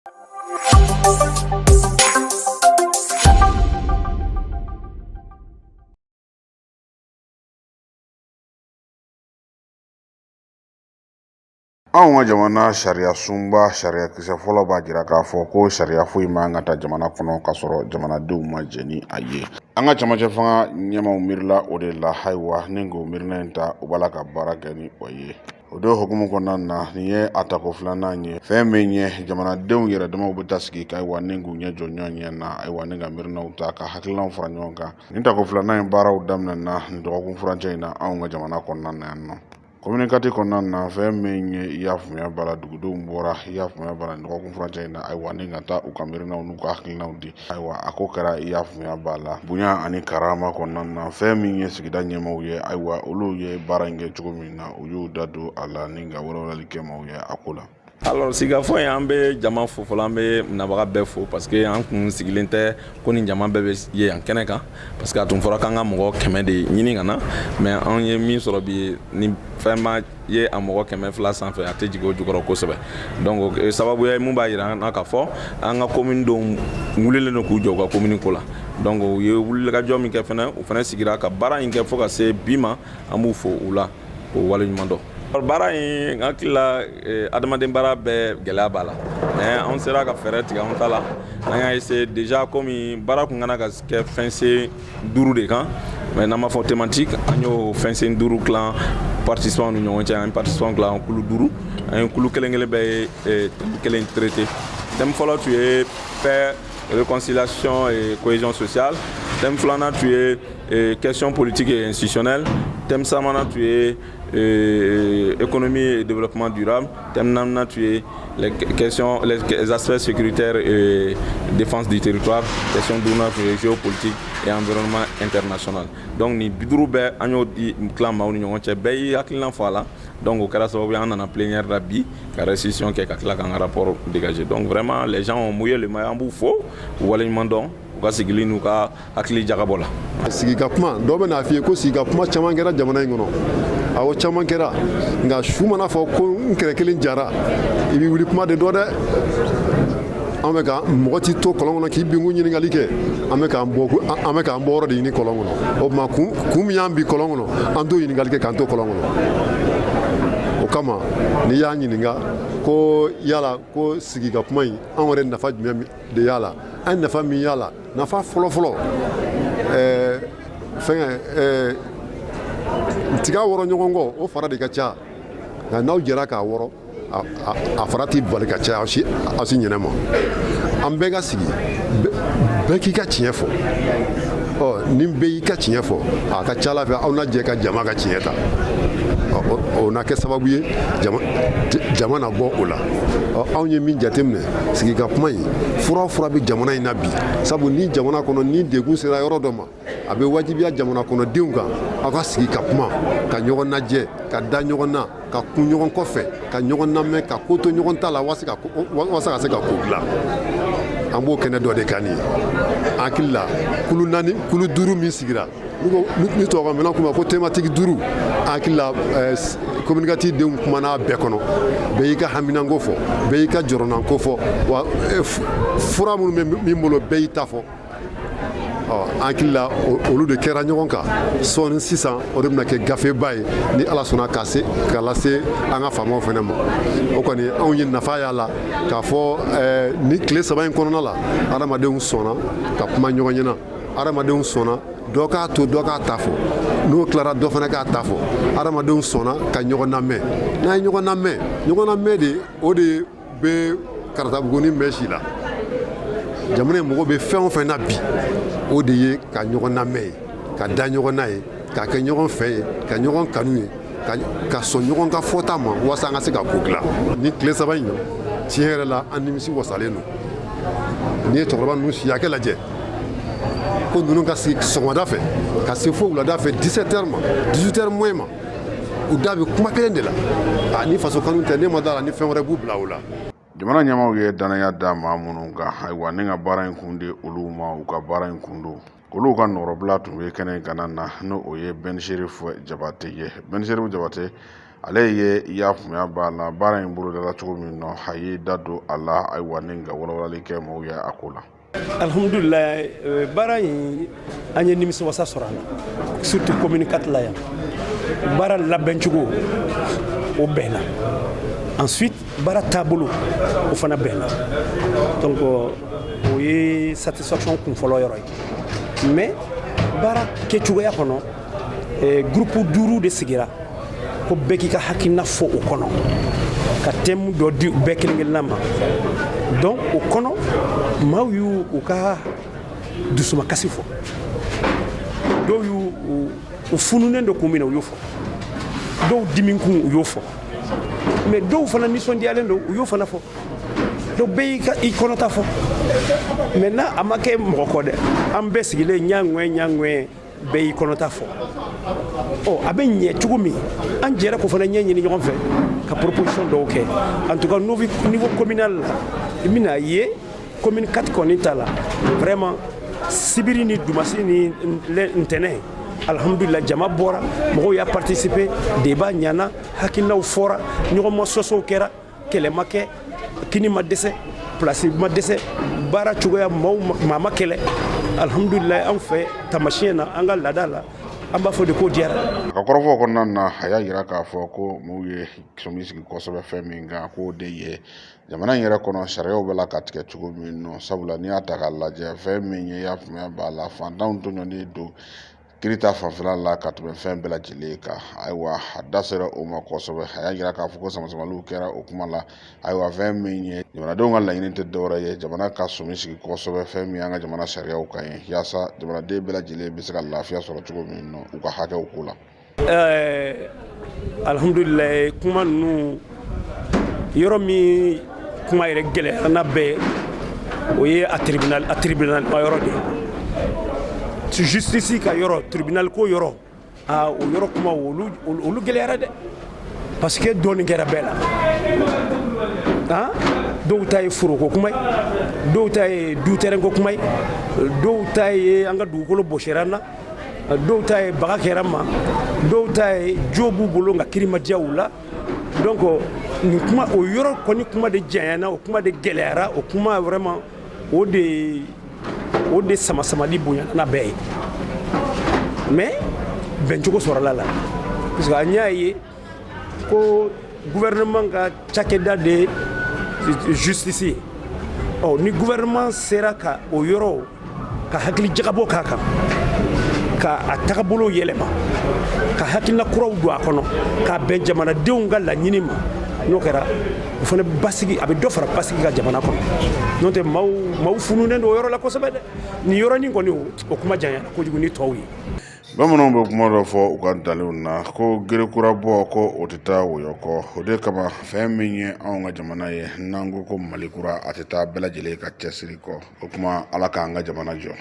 Anw ka jamana sariya sunba sariya kisɛ fɔlɔ b'a jira k'a fɔ ko sariya foyi man ka ta jamana kɔnɔ ka sɔrɔ jamanadenw ma jɛ ni a ye. An ka camancɛ fanga ɲɛmaw miirila o de la, ayiwa ni k'o miirina in ta u b'a la ka baara kɛ ni o ye. O don hukumu kɔnɔna na nin ye a tako filanan ye. Fɛn min ye jamanadenw yɛrɛ damaw bɛ taa sigi ka ayiwa ni k'u ɲɛ jɔ ɲɔgɔn ɲɛ na, ayiwa ni ka miirinaw ta ka hakilinaw fara ɲɔgɔn kan. Nin tako filanan in baaraw daminɛna nin dɔgɔkun furancɛ in na anw ka jamana kɔnɔna na yan nɔ. Communiqué kɔnɔna na fɛn min ye i y'a faamuya b'a la, dugudenw bɔra i y'a faamuya b'a la nin dɔgɔkun furancɛ in na, ayiwa ni ka taa u ka miirinaw n'u ka hakilinaw di, ayiwa a ko kɛra i y'a faamuya b'a la bonya ani karama kɔnɔna na. Fɛn min ye sigida ɲɛmaw ye, ayiwa olu ye baara in kɛ cogo min na u y'u da don a la ni ka walawalali kɛ maaw ye a ko la. Alors sigafɔ in an bɛ jama fo fɔlɔ, an bɛ nabaga bɛɛ fo parce que an kun sigilen tɛ ko nin jama bɛɛ bɛ ye yan kɛnɛ kan, parce que a tun fɔra k'an ka mɔgɔ 100 de ɲini ka na, mais an ye min sɔrɔ bi ni fɛn ma ye a mɔgɔ 200 sanfɛ a tɛ jigin o jukɔrɔ kosɛbɛ. Donc sababuya mun b'a jira an na k'a fɔ an ka commune denw wulilen don k'u jɔ u ka commune ko la. Donc u ye wulikajɔ min kɛ fɛnɛ u fɛnɛ sigira ka baara in kɛ fo ka se bi ma, an b'u fo u la k'o waleɲuman dɔn. Baara in hakili la adamaden baara bɛɛ gɛlɛya b'a la, mais an sera ka fɛɛrɛ tigɛ an ta la. An y'a essayer déjà komi baara kun kana ka kɛ fɛnsen 5 de kan, mais n'an b'a fɔ thématique an y'o fɛnsen 5 tilan participants ni ɲɔgɔn cɛ. An ye participants tilan kulu 5, an ye kulu kelen kelen bɛɛ ye thème kelen traité. Thème fɔlɔ tun ye paix, réconciliation et cohésion sociale. Thème filanan tun ye questions politiques et institutionnelles. Thème sabanan tun ye économie et développement durable. Thème 4 tun ye les aspects sécuritaires et défense du territoire. Question 5 tun ye géopolitique et environnement international. Donc ni 5 bɛɛ an y'o di tilan maaw ni ɲɔgɔn cɛ, bɛɛ y'i hakilina fɔ a la. Donc o kɛra sababu ye an nana plénière la bi ka restitution kɛ ka tila k'an ka rapport dégager. Donc vraiment les gens ont mouillé le maillot, an b'u fo u waleɲuman dɔn u ka sigili n'u ka hakili jagabɔ la. Sigi ka kuma dɔw bɛ n'a f'i ye ko sigi ka kuma caman kɛra jamana in kɔnɔ, awɔ caman kɛra, nka su mana fɔ ko n kɛrɛ kelen jara i b'i wuli kuma de dɔ dɛ. An bɛ ka mɔgɔ ti to kɔlɔn kɔnɔ k'i binkun ɲininkali kɛ, an bɛ k'an bɔ yɔrɔ de ɲini kɔlɔn kɔnɔ. O tuma kun min y'an bi kɔlɔn kɔnɔ an t'o ɲininkali kɛ k'an to kɔlɔn kɔnɔ. O kama n'i y'a ɲininka ko yala ko sigi ka kuma in an yɛrɛ nafa jumɛn de y'a la, an ye nafa min y'a la, nafa fɔlɔfɔlɔ fɛngɛ tiga wɔrɔ ɲɔgɔn kɔ o fara de ka ca, nka n'aw jɛra k'a wɔrɔ a fara t'i bali ka caya aw si ɲɛnɛ ma. An bɛɛ ka sigi bɛɛ k'i ka tiɲɛ fɔ, ni bɛɛ y'i ka tiɲɛ fɔ a ka ca Ala fɛ aw na jɛ ka jama ka tiɲɛ ta, o na kɛ sababu ye jama na bɔ o la. Anw ye min jateminɛ sigi ka kuma in fura bɛ jamana in na bi, sabu ni jamana kɔnɔ ni degun sera yɔrɔ dɔ ma a bɛ wajibiya jamana kɔnɔdenw kan aw ka sigi ka kuma, ka ɲɔgɔn lajɛ, ka da ɲɔgɔn na, ka kun ɲɔgɔn kɔfɛ, ka ɲɔgɔn lamɛn, ka ko to ɲɔgɔn ta la walasa ka se ka ko dilan. An b'o kɛnɛ dɔ de kan nin ye. An hakili la kulu 4 kulu 5 min sigira ni tubabu minɛn kuma ko thématique 5, an hakili la communiqué denw kumana bɛɛ kɔnɔ, bɛɛ y'i ka haminanko fɔ, bɛɛ y'i ka jɔrɔnanko fɔ, wa fura minnu bɛ min bolo bɛɛ y'i ta fɔ. An hakili la olu de kɛra ɲɔgɔn kan sɔɔni sisan o de bɛna kɛ gafeba ye ni Ala sɔnna ka lase an ka faamaw fana ma. O kɔni anw ye nafa y'a la k'a fɔ ni tile 3 in kɔnɔna la adamadenw sɔnna ka kuma ɲɔgɔn ɲɛna, adamadenw sɔnna dɔ k'a to dɔ k'a ta fɔ, n'o tilara dɔ fana k'a ta fɔ, adamadenw sɔnna ka ɲɔgɔn lamɛn. N'an ye ɲɔgɔn lamɛn de o de bɛ karata Buguni mɛn si la. Jamana in mɔgɔ bɛ fɛn o fɛn na bi o de ye ka ɲɔgɔn lamɛn ye, ka da ɲɔgɔn na ye, ka kɛ ɲɔgɔn fɛ ye, ka ɲɔgɔn kanu ye, ka sɔn ɲɔgɔn ka fɔta ma walasa an ka se ka ko dilan. Ni tile 3 in tiɲɛ yɛrɛ la an nimisi wasalen don. N'i ye cɛkɔrɔba ninnu si hakɛ lajɛ ko ninnu ka sigi sɔgɔmada fɛ ka se fo wulada fɛ 17h ma 18h moins ma u da bɛ kuma kelen de la. Ni faso kanu tɛ ne ma da la ni fɛn wɛrɛ b'u bila o la. Jamana ɲɛmaw ye danaya da maa minnu kan, ayiwa ni ka baara in kun di olu ma u ka baara in kun don. Olu ka nɔrɔbila tun bɛ kɛnɛ in kana na n'o ye Ben Cherif Jabate ye. Ben Cherif Jabate ale ye ya faamuya b'a la baara in bolodala cogo min nɔ a ye da don a la ayiwa ni ka walawalali kɛ mɔgɔw ye a ko la. Alhamdulillah baara in an ye nimisiwasa sɔrɔ a la surtout commune 4 la yan baara labɛncogo o bɛnna ensuite baara taabolo o fana bɛnna donc o ye satisfaction kunfɔlɔ yɔrɔ ye mais baara kɛcogoya kɔnɔ groupe 5 de sigira ko bɛɛ k'i ka hakilina fɔ o kɔnɔ ka thème dɔ di bɛɛ kelen-kelenna ma donc o kɔnɔ maaw y'u u ka dusumakasi fɔ dɔw y'u u fununen dɔ kun min na u y'o fɔ dɔw dimikun u y'o fɔ mais dɔw fana nisɔndiyalen don u y'o fana fɔ donc bɛɛ i kɔnɔta fɔ maintenant a ma kɛ mɔgɔ kɔ dɛ an bɛɛ sigilen ɲaŋɛ bɛɛ y'i kɔnɔta fɔ a bɛ ɲɛ cogo min an jɛra ko fana ɲɛ ɲini ɲɔgɔn fɛ ka proposition dɔw kɛ en tout cas niveau communal la i bɛna ye commune 4 kɔni ta la vraiment sibiri ni dumasi ni ntɛnɛn alhamdulillah jama bɔra mɔgɔw y'a participer débat ɲana hakilinaw fɔra ɲɔgɔn ma sɔsɔw kɛra kɛlɛ ma kɛ kini ma dɛsɛ place ma dɛsɛ baara cogoya maa ma kɛlɛ alhamdulillah an fɛ tamasiyɛn na an ka laada la an b'a fɔ de ko diyara. ka kɔrɔfɔ kɔnɔna na a y'a yira k'a fɔ ko mɔgɔw ye sɔmi sigi kosɛbɛ fɛn min kan k'o de ye jamana in yɛrɛ kɔnɔ sariyaw bɛ la ka tigɛ cogo min nɔ sabula n'i y'a ta k'a lajɛ fɛn min ye y'a faamuya b'a la fantanw tɔɲɔni don kirita fanfɛla la ka tɛmɛ fɛn bɛɛ lajɛlen kan ayiwa a da sera o ma kosɛbɛ a y'a yira k'a fɔ ko samasamaliw kɛra o kuma la ayiwa fɛn min ye jamanadenw ka laɲini tɛ dɔwɛrɛ ye jamana ka sɔmi sigi kosɛbɛ fɛn min an ka jamana sariyaw kan ye yaasa jamanaden bɛɛ lajɛlen bɛ se ka lafiya sɔrɔ cogo min nɔ u ka hakɛw ko la. Alhamdulillah kuma ninnu yɔrɔ min kuma yɛrɛ gɛlɛyara n'a bɛɛ o ye a tribunal ma yɔrɔ de ye. Justice ka yɔrɔ tribunal ko yɔrɔ o yɔrɔ kuma olu gɛlɛyara dɛ parce que dɔɔnin kɛra bɛɛ la dɔw ta ye foroko kuma ye dɔw ta ye du terrain ko kuma ye dɔw ta ye an ka dugukolo bɔsira na dɔw ta ye baga kɛra ma dɔw ta ye jo b'u bolo nka kiri ma diya u la donc nin kuma o yɔrɔ kɔni kuma de janyana o kuma de gɛlɛyara o kuma vraiment o de sama-samali bonyana bɛɛ ye mais bɛncogo sɔrɔla la parce que an y'a ye ko gouvernement ka cakɛda de justice ye ni gouvernement sera ka o yɔrɔ ka hakili jagabɔ k'a kan ka a tagabolo yɛlɛma ka hakilina kuraw don a kɔnɔ k'a bɛn jamanadenw ka laɲini ma n'o kɛra o fana basigi a bɛ dɔ fara basigi ka jamana kɔnɔ n'o tɛ maaw fununen don o yɔrɔ la kosɛbɛ dɛ nin yɔrɔnin kɔni o kuma janyana kojugu ni tɔw ye. bamananw bɛ kuma dɔ fɔ u ka dalenw na ko gerekura bɔ ko o tɛ taa woyɔ kɔ o de kama fɛn min ye anw ka jamana ye n'an ko ko mali kura a tɛ taa bɛɛ lajɛlen ka cɛsiri kɔ o kuma ala k'an ka jamana jɔ.